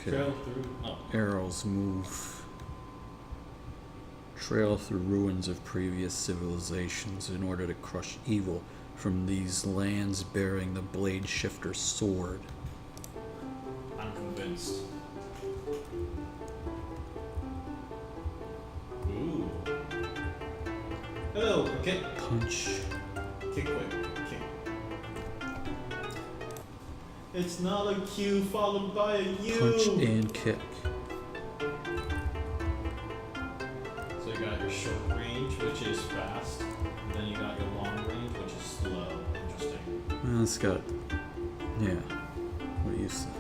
Okay. Trail through. Oh. Arrows move. Trail through ruins of previous civilizations in order to crush evil from these lands bearing the BladeShifter sword. I'm convinced. Ooh. Hello, kick. Punch. Kick quick. Kick. It's not a Q followed by a U. Punch and kick. So you got your short range, which is fast, and then you got your long range, which is slow. Interesting. It's got, yeah, what you said.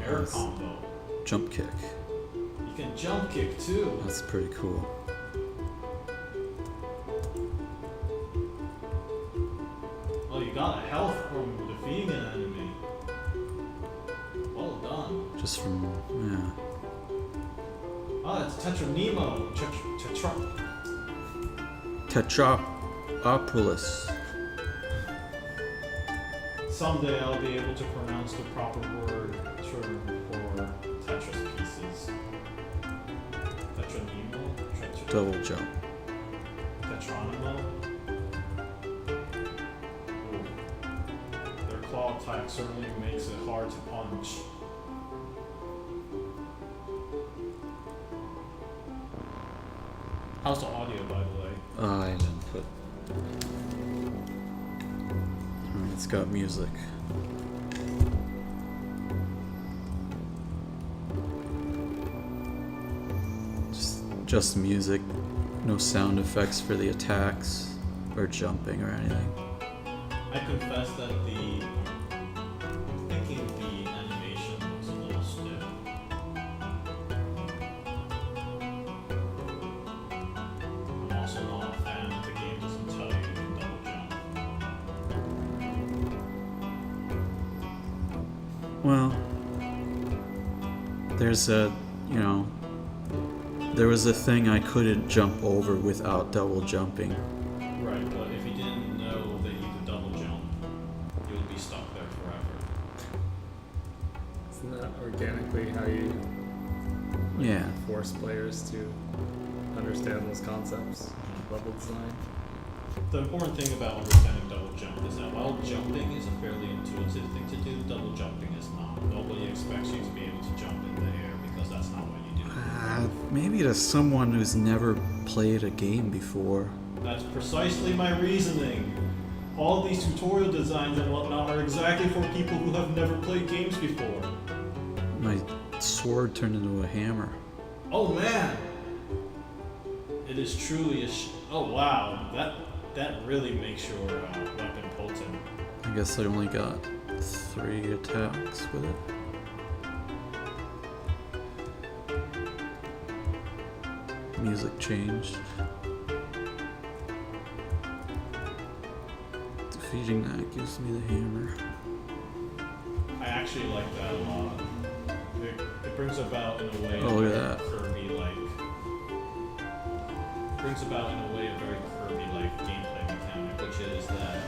Air combo. Jump kick. You can jump kick too. That's pretty cool. Oh, you got a health from defeating an enemy. Well done. Just from, yeah. Oh, that's Tetranemo. Tetropolis. Someday I'll be able to pronounce the proper word term for Tetris pieces. Tetranemo? Double jump. Tetranemo? Ooh. Their claw type certainly makes it hard to punch. How's the audio, by the way? I didn't put. It's got music. Just music. No sound effects for the attacks or jumping or anything. I confess that I'm thinking the animation looks a little stiff. I'm also not a fan that the game doesn't tell you to double jump. Well, there's a, there was a thing I couldn't jump over without double jumping. Right, but if you didn't know that you could double jump, you would be stuck there forever. Isn't that organically how you force players to understand those concepts? Level design. The important thing about understanding double jump is that while jumping is a fairly intuitive thing to do, double jumping is not. Nobody expects you to be able to jump in the air because that's not what you do. Maybe to someone who's never played a game before. That's precisely my reasoning. All these tutorial designs and whatnot are exactly for people who have never played games before. My sword turned into a hammer. Oh man! It is truly a oh wow, that really makes your weapon potent. I guess I only got 3 attacks with it. Music changed. Defeating that gives me the hammer. I actually like that a lot. It brings about in a way Oh, look at that. Kirby-like. Brings about in a way a very Kirby-like gameplay mechanic, which is that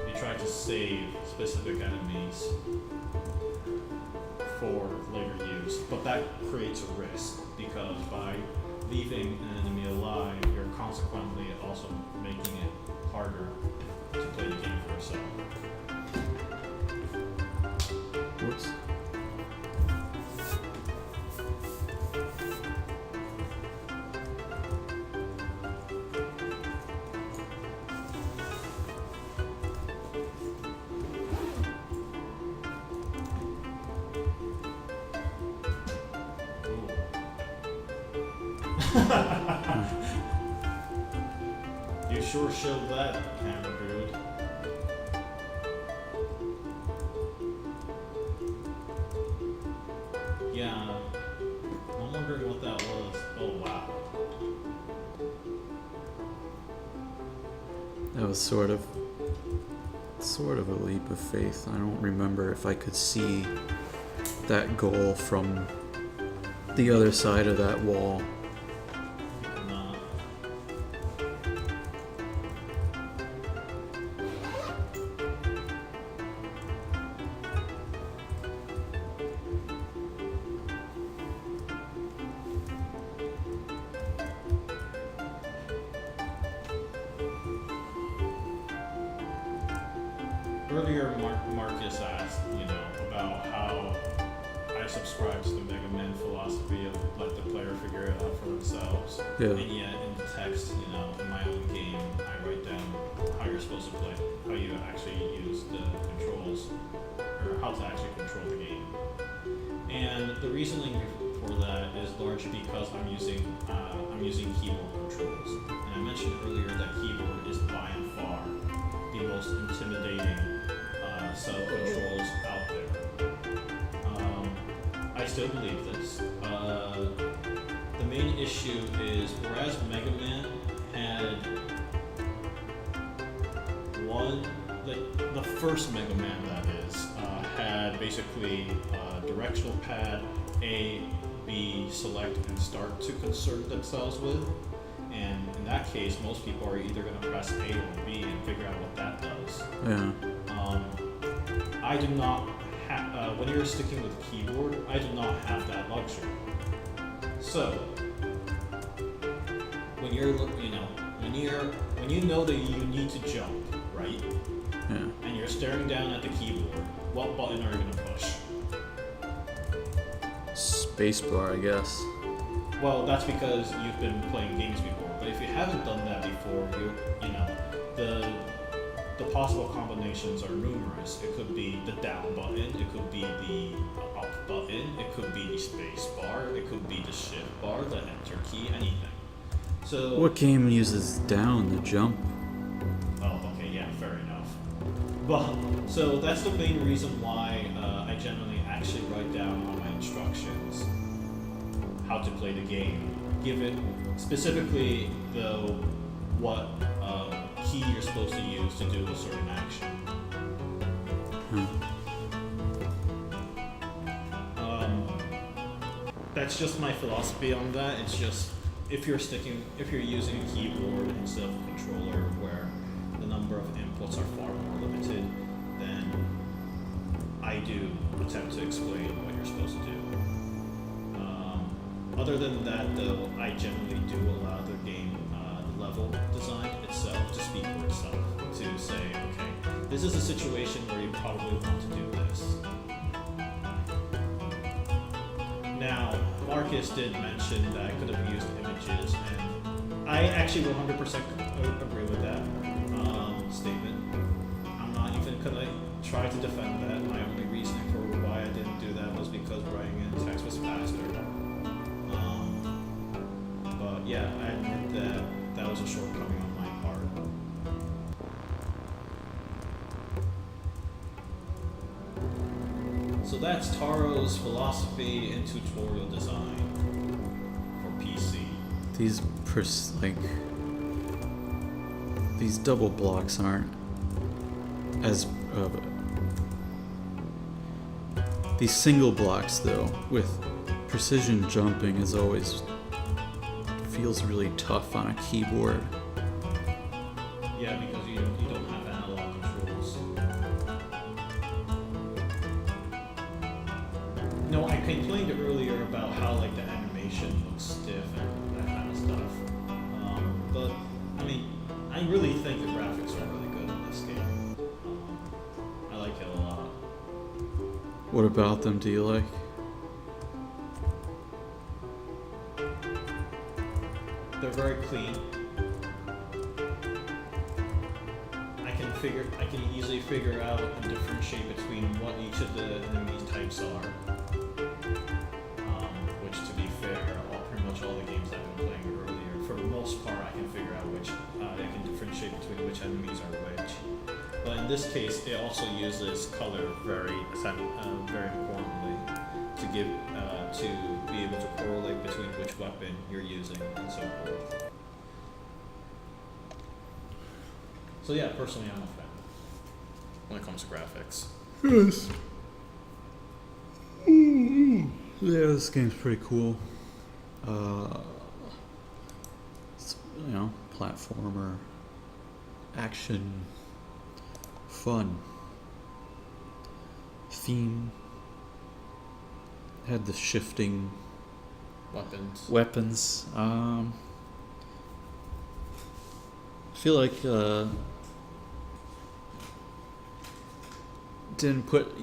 you try to save specific enemies for later use, but that creates a risk because by leaving an enemy alive, you're consequently also making it harder to play the game for yourself. Whoops. You sure showed that, camera dude. Yeah, I'm wondering what that was. Oh wow. That was sort of a leap of faith. I don't remember if I could see that goal from the other side of that wall. Not. Earlier, Marcus asked, about how I subscribe to the Mega Man philosophy of let the player figure it out for themselves. Yeah. And yet, in the text, in my own game, I write down how you're supposed to play, how you actually use the controls, or how to actually control the game. And the reasoning for that is largely because I'm using keyboard controls. And I mentioned earlier that keyboard is by and far the most intimidating set of controls out there. I still believe this. The main issue is whereas Mega Man had the first Mega Man that is, had basically a directional pad, A, B, select, and start to concern themselves with. And in that case, most people are either going to press A or B and figure out what that does. Yeah. I do not have, when you're sticking with keyboard, I do not have that luxury. So, when you know that you need to jump, right? Yeah. And you're staring down at the keyboard, what button are you going to push? Spacebar, I guess. Well, that's because you've been playing games before. But if you haven't done that before, the possible combinations are numerous. It could be the down button, it could be the up button, it could be the space bar, it could be the shift bar, the enter key, anything. So What game uses down to jump? oh, okay, yeah, fair enough. But so that's the main reason why I generally actually write down on my instructions how to play the game. Give it specifically though what key you're supposed to use to do a certain action. That's just my philosophy on that. It's just if you're using a keyboard instead of a controller where the number of inputs are far more limited, then I do attempt to explain what you're supposed to do. Other than that, though, I generally do allow the game, the level design itself to speak for itself. To say, okay, this is a situation where you probably want to do this. Now, Marcus did mention that I could have used images, and I actually 100% agree with that statement. I'm not even gonna try to defend that. My only reasoning for why I didn't do that was because writing in text was faster. But yeah, I admit that that was a shortcoming on my part. So that's Taro's philosophy in tutorial design for PC. These double blocks aren't as these single blocks though with precision jumping is always feels really tough on a keyboard. Yeah, because you don't have analog controls. No, I complained earlier about how like the animation looks stiff and that kind of stuff. But I mean, I really think the graphics are really good in this game. I like it a lot. What about them do you like? They're very clean. I can easily figure out and differentiate between what each of the enemy types are. Which, to be fair, pretty much all the games I've been playing earlier, for the most part, I can figure out I can differentiate between which enemies are which. But in this case, it also uses color very importantly to be able to correlate between which weapon you're using and so forth. So yeah, personally I'm a fan when it comes to graphics. Yes. Yeah, this game's pretty cool. It's, platformer, action, fun, theme. Had the shifting weapons. I feel like didn't put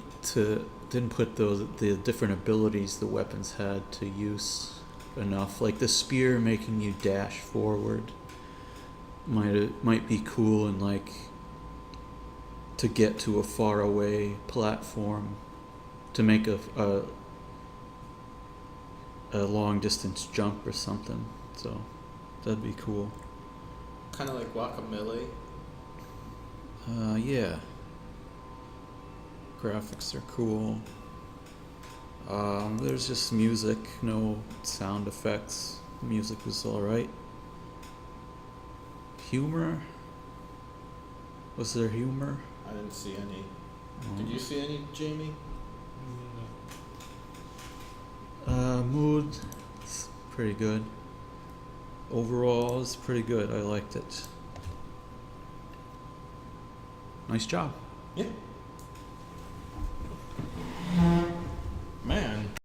the different abilities the weapons had to use enough. Like the spear making you dash forward might be cool, and like to get to a far away platform to make a long distance jump or something. So that'd be cool. Kind of like Guacamelee. Yeah. Graphics are cool. There's just music, no sound effects. Music was alright. Humor? Was there humor? I didn't see any. Did you see any, Jamie? Mood, it's pretty good. Overall, it's pretty good. I liked it. Nice job. Yeah.